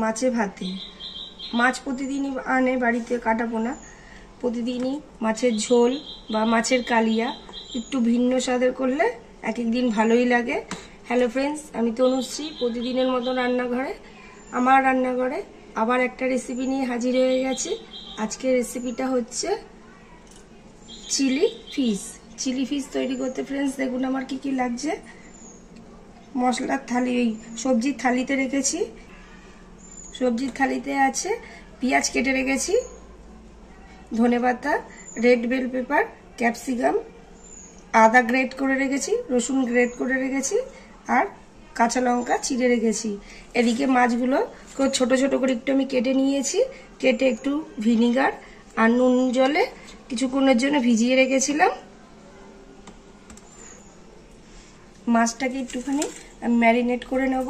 মাছে ভাতে। মাছ প্রতিদিনই আনে বাড়িতে, কাটাবো না। প্রতিদিনই মাছের ঝোল বা মাছের কালিয়া একটু ভিন্ন স্বাদের করলে এক এক দিন ভালোই লাগে। হ্যালো ফ্রেন্ডস, আমি তনুশ্রী। প্রতিদিনের মতো আমার রান্নাঘরে আবার একটা রেসিপি নিয়ে হাজির হয়ে গেছি। আজকের রেসিপিটা হচ্ছে চিলি ফিশ তৈরি করতে ফ্রেন্ডস দেখুন আমার কি কি লাগছে। মশলার থালি, সবজির থালিতে রেখেছি। সবজির থালিতে আছে পেঁয়াজ কেটে রেখেছি, ধনেপাতা, রেড বেল পেপার, ক্যাপসিকাম, আদা গ্রেট করে রেখেছি, রসুন গ্রেট করে রেখেছি, আর কাঁচা লঙ্কা চিড়ে রেখেছি। এদিকে মাছগুলো ছোট ছোট করে একটু আমি কেটে নিয়েছি। কেটে একটু ভিনিগার আর নুন জলে কিছুক্ষণের জন্য ভিজিয়ে রেখেছিলাম। মাছটাকে একটুখানি ম্যারিনেট করে নেব।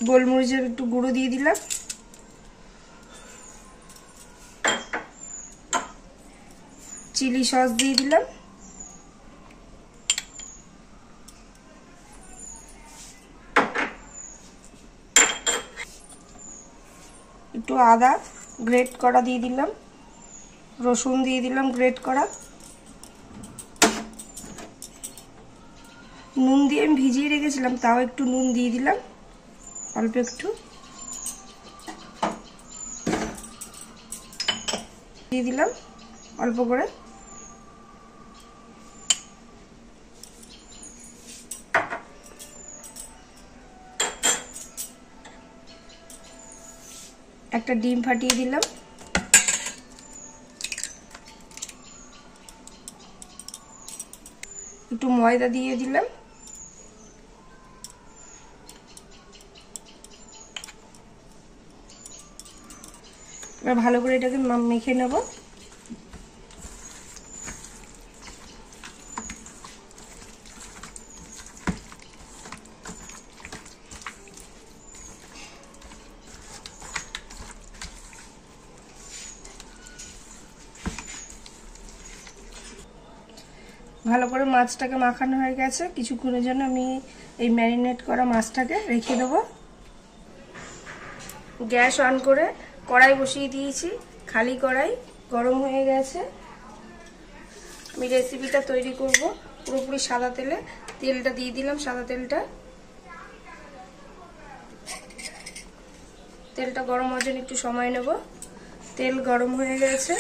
গোলমরিচের একটু গুঁড়ো দিয়ে দিলাম, চিলি সস দিয়ে দিলাম, একটু আদা গ্রেট করা দিয়ে দিলাম, রসুন দিয়ে দিলাম গ্রেট করা। নুন দিয়ে আমি ভিজিয়ে রেখেছিলাম, তাও একটু নুন দিয়ে দিলাম, অল্প একটু দিয়ে দিলাম অল্প করে। একটা ডিম ফাটিয়ে দিলাম, একটু ময়দা দিয়ে দিলাম, এবার ভালো করে এটাকে মেখে নেব। ভালো করে মাছটাকে মাখানো হয়ে গেছে। কিছুক্ষণের জন্য আমি এই ম্যারিনেট করা মাছটাকে রেখে দেবো। গ্যাস অন করে কড়াই বসিয়ে দিয়েছি। খালি কড়াই গরম হয়ে গেছে। আমি রেসিপিটা তৈরি করব পুরোপুরি সাদা তেলে। তেলটা দিয়ে দিলাম, সাদা তেলটা গরম হওয়ার জন্য একটু সময় নেব। তেল গরম হয়ে গেছে।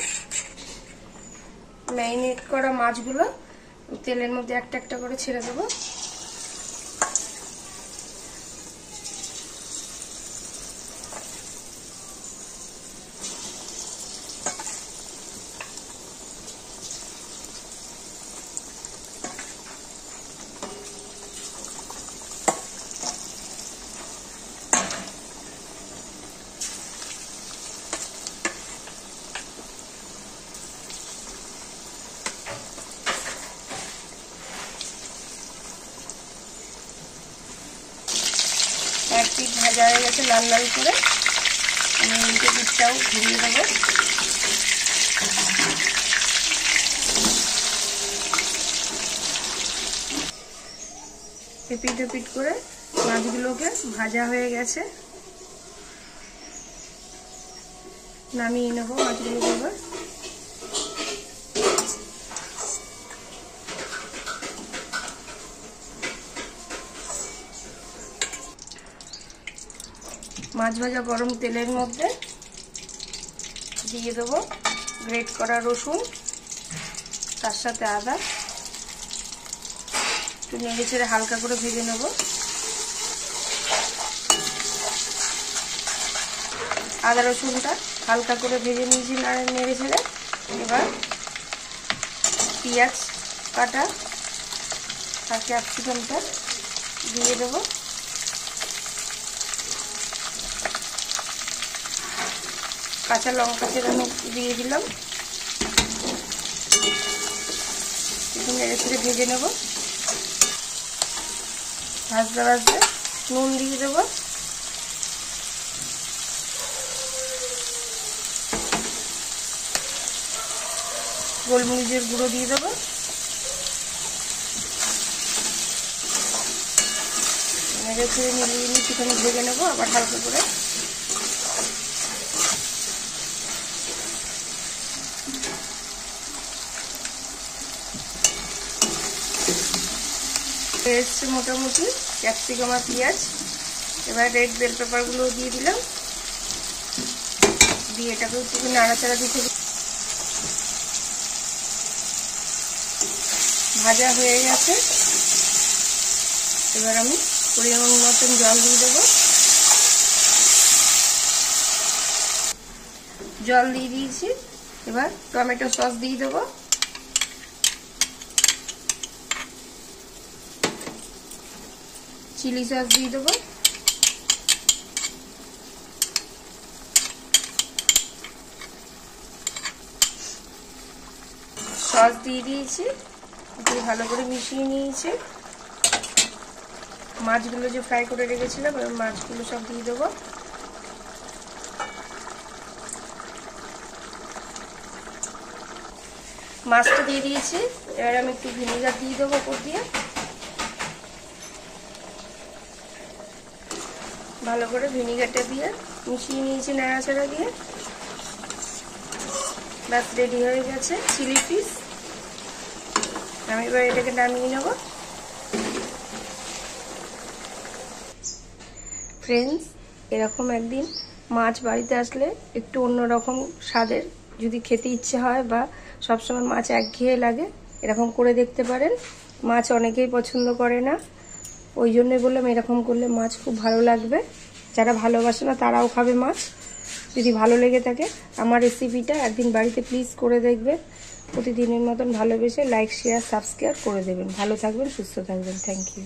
ম্যারিনেট করা মাছগুলো তেলের মধ্যে একটা একটা করে ছেড়ে দেবো। এক পিঠ ভাজা হয়ে গেছে লাল লাল করে। আমি উল্টো পিঠটাও ঘুরিয়ে দেবো। এপিঠ ওপিঠ করে মাছগুলোকে ভাজা হয়ে গেছে। নামিয়ে নেবো মাছগুলোকে এবার। মাছ ভাজা গরম তেলের মধ্যে দিয়ে দেবো গ্রেট করা রসুন, তার সাথে আদা। একটু নেড়ে চেড়ে হালকা করে ভেজে নেব। আদা রসুনটা হালকা করে ভেজে নিয়েছি নেড়ে ছেড়ে। এবার পেঁয়াজ কাটা আর ক্যাপসিকামটা দিয়ে দেবো। কাঁচা লঙ্কা চেরানো দিয়ে দিলাম। একটু নেড়ে ছেড়ে ভেজে নেব। ভাজতে ভাজতে নুন দিয়ে দেবো, গোলমরিচের গুঁড়ো দিয়ে দেবো, নেড়ে ছেড়ে মিলিয়ে নিয়ে একটুখানি ভেজে নেবো আবার হালকা করে। এসছে মোটামুটি ক্যাপসিকাম আর পেঁয়াজ। এবার রেড বেল পেপারগুলো দিয়ে দিলাম, দিয়ে এটাকে একটু নাড়াচাড়া দিতে ভাজা হয়ে গেছে। এবার আমি পরিমাণ মতন জল দিয়ে দেবো। জল দিয়ে দিয়েছি। এবার টমেটো সস দিয়ে দেবো। চিলি সস দিয়ে দেবো। সস দিয়ে দিয়েছি, দিয়ে ভালো করে মিশিয়ে নিয়েছি। মাছগুলো যে ফ্রাই করে রেখেছিলাম ওই মাছগুলো সব দিয়ে দেবো। মাছটা দিয়ে দিয়েছি। এবার আমি একটু ভিনেগার দিয়ে দেবো ওপর দিয়ে। ভালো করে ভিনেগারটা দিয়ে মিশিয়ে নিয়েছি নাড়াচাড়া দিয়ে। ব্যাস রেডি হয়ে গেছে চিলি ফিশ। আমি এবার এটাকে নামিয়ে নেব। ফ্রেন্ডস, এরকম একদিন মাছ বাড়িতে আসলে একটু অন্যরকম স্বাদের যদি খেতে ইচ্ছে হয় বা সবসময় মাছ একঘেয়ে লাগে, এরকম করে দেখতে পারেন। মাছ অনেকেই পছন্দ করে না, ওই জন্যই বললাম এরকম করলে মাছ খুব ভালো লাগবে। যারা ভালোবাসে না তারাও খাবে মাছ। যদি ভালো লেগে থাকে আমার রেসিপিটা একদিন বাড়িতে প্লিজ করে দেখবেন। প্রতিদিনের মতন ভালোবেসে লাইক শেয়ার সাবস্ক্রাইব করে দেবেন। ভালো থাকবেন, সুস্থ থাকবেন। Thank you.